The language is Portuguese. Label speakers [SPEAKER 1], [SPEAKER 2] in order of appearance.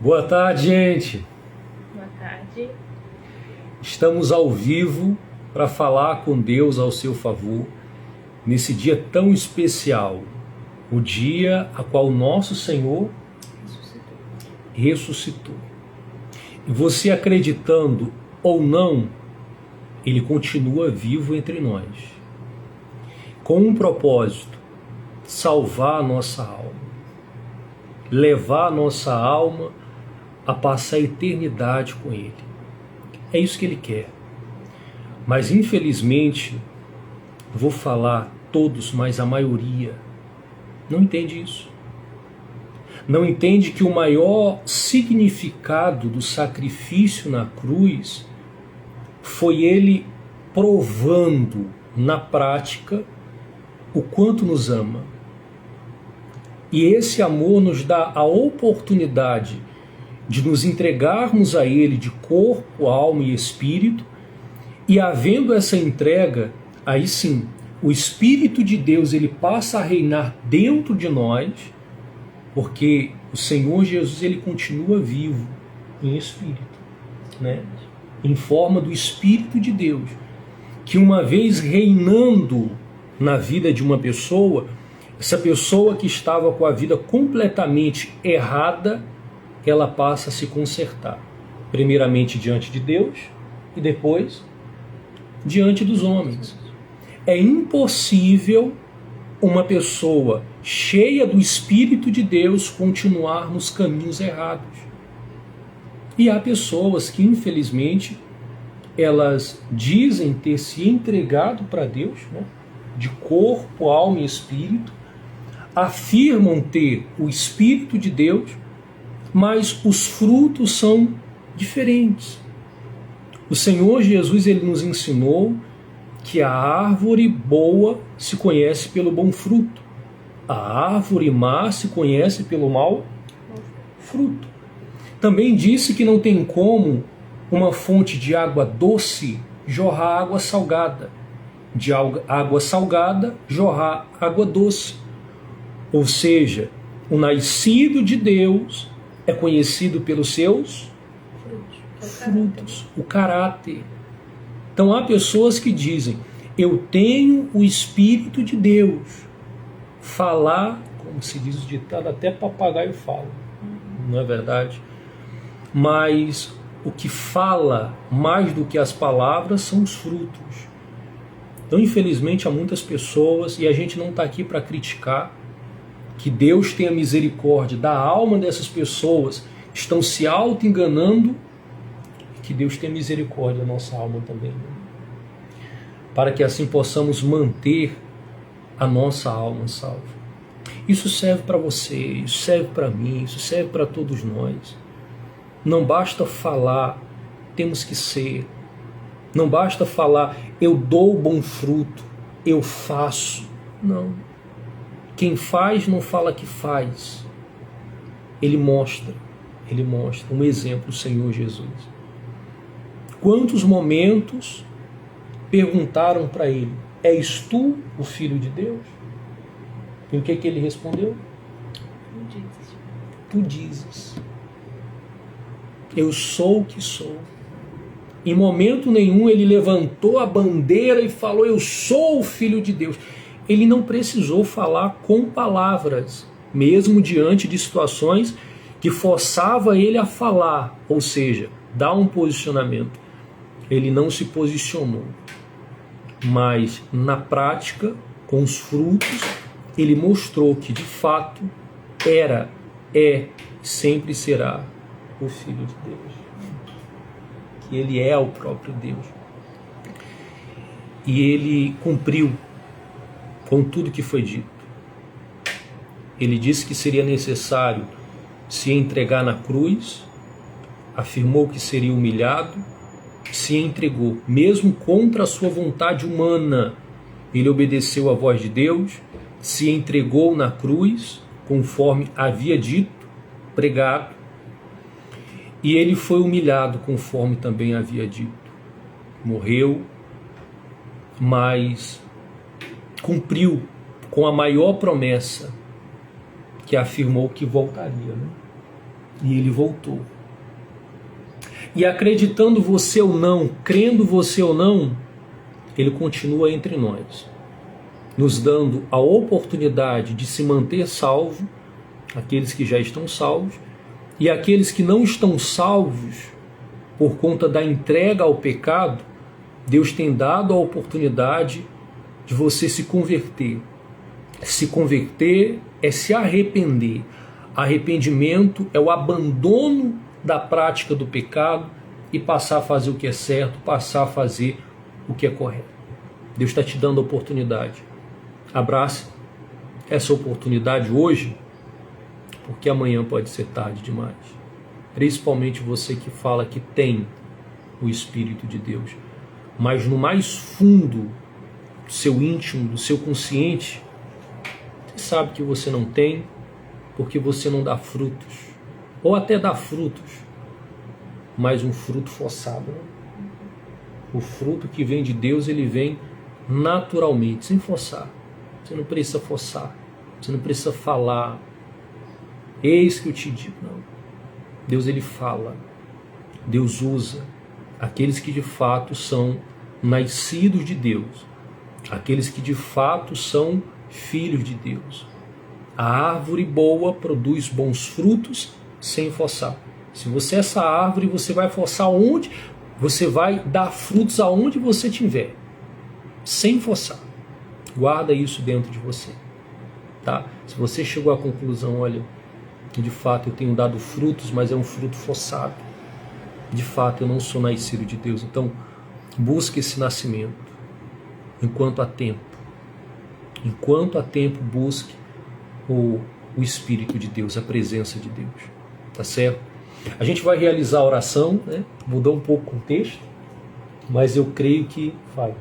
[SPEAKER 1] Boa tarde, gente.
[SPEAKER 2] Boa tarde.
[SPEAKER 1] Estamos ao vivo para falar com Deus ao seu favor nesse dia tão especial, o dia a qual nosso Senhor ressuscitou. E você acreditando ou não, Ele continua vivo entre nós, com um propósito: salvar a nossa alma, levar a nossa alma a passar a eternidade com Ele. É isso que Ele quer. Mas infelizmente, vou falar todos, mas a maioria não entende isso. Não entende que o maior significado do sacrifício na cruz foi Ele provando na prática o quanto nos ama. E esse amor nos dá a oportunidade de nos entregarmos a Ele de corpo, alma e espírito, e havendo essa entrega, aí sim, o Espírito de Deus ele passa a reinar dentro de nós, porque o Senhor Jesus ele continua vivo em espírito, né? Em forma do Espírito de Deus, que uma vez reinando na vida de uma pessoa, essa pessoa que estava com a vida completamente errada, ela passa a se consertar, primeiramente diante de Deus e depois diante dos homens. É impossível uma pessoa cheia do Espírito de Deus continuar nos caminhos errados. E há pessoas que, infelizmente, elas dizem ter se entregado para Deus, né, de corpo, alma e espírito, afirmam ter o Espírito de Deus, mas os frutos são diferentes. O Senhor Jesus ele nos ensinou que a árvore boa se conhece pelo bom fruto, a árvore má se conhece pelo mau fruto. Também disse que não tem como uma fonte de água doce jorrar água salgada, de água salgada jorrar água doce. Ou seja, o nascido de Deus é conhecido pelos seus frutos, o caráter. Então há pessoas que dizem: eu tenho o Espírito de Deus. Falar, como se diz o ditado, até papagaio fala, não é verdade? Mas o que fala mais do que as palavras são os frutos. Então infelizmente há muitas pessoas, e a gente não está aqui para criticar, que Deus tenha misericórdia da alma dessas pessoas, estão se auto-enganando, que Deus tenha misericórdia da nossa alma também, para que assim possamos manter a nossa alma salva. Isso serve para você, isso serve para mim, isso serve para todos nós. Não basta falar, temos que ser. Não basta falar, eu dou bom fruto, eu faço. Não. Quem faz não fala que faz. Ele mostra um exemplo, o Senhor Jesus. Quantos momentos perguntaram para ele: és tu o Filho de Deus? E o que ele respondeu? Tu dizes. Eu sou o que sou. Em momento nenhum ele levantou a bandeira e falou: eu sou o Filho de Deus. Ele não precisou falar com palavras, mesmo diante de situações que forçava ele a falar, ou seja, dar um posicionamento. Ele não se posicionou, mas na prática, com os frutos, ele mostrou que de fato era, é, sempre será o Filho de Deus, que ele é o próprio Deus. E ele cumpriu com tudo que foi dito. Ele disse que seria necessário se entregar na cruz, afirmou que seria humilhado, se entregou, mesmo contra a sua vontade humana. Ele obedeceu à voz de Deus, se entregou na cruz, conforme havia dito, pregado, e ele foi humilhado, conforme também havia dito. Morreu, mas cumpriu com a maior promessa, que afirmou que voltaria, né? E ele voltou. E acreditando você ou não, crendo você ou não, ele continua entre nós, nos dando a oportunidade de se manter salvo, aqueles que já estão salvos, e aqueles que não estão salvos por conta da entrega ao pecado, Deus tem dado a oportunidade de você se converter. Se converter é se arrepender. Arrependimento é o abandono da prática do pecado e passar a fazer o que é certo, passar a fazer o que é correto. Deus está te dando a oportunidade. Abrace essa oportunidade hoje, porque amanhã pode ser tarde demais. Principalmente você que fala que tem o Espírito de Deus, mas no mais fundo do seu íntimo, do seu consciente, você sabe que você não tem, porque você não dá frutos, ou até dá frutos, mas um fruto forçado, né? O fruto que vem de Deus, ele vem naturalmente, sem forçar. Você não precisa forçar, você não precisa falar. Eis que eu te digo, não. Deus, ele fala. Deus usa aqueles que de fato são nascidos de Deus, aqueles que de fato são filhos de Deus. A árvore boa produz bons frutos sem forçar. Se você é essa árvore, você vai forçar onde? Você vai dar frutos aonde você tiver, sem forçar. Guarda isso dentro de você, tá? Se você chegou à conclusão, olha, de fato eu tenho dado frutos, mas é um fruto forçado, de fato eu não sou nascido de Deus, então busque esse nascimento enquanto há tempo. Enquanto há tempo, busque o Espírito de Deus, a presença de Deus, tá certo? A gente vai realizar a oração, né? Mudou um pouco o contexto, mas eu creio que... Fábio.